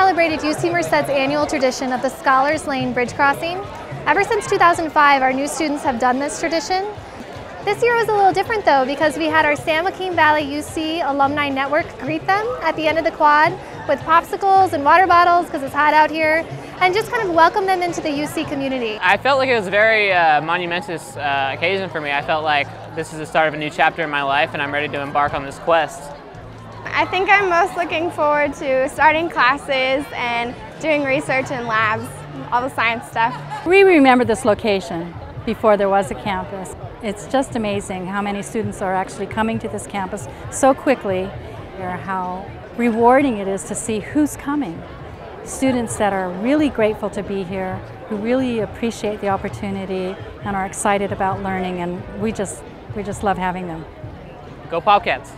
celebrated UC Merced's annual tradition of the Scholars Lane Bridge Crossing. Ever since 2005, our new students have done this tradition. This year was a little different though, because we had our San Joaquin Valley UC Alumni Network greet them at the end of the quad with popsicles and water bottles because it's hot out here, and just kind of welcome them into the UC community. I felt like it was a very monumentous occasion for me. I felt like this is the start of a new chapter in my life and I'm ready to embark on this quest. I think I'm most looking forward to starting classes and doing research in labs, all the science stuff. We remember this location before there was a campus. It's just amazing how many students are actually coming to this campus so quickly, or how rewarding it is to see who's coming. Students that are really grateful to be here, who really appreciate the opportunity and are excited about learning, and we just love having them. Go Bobcats!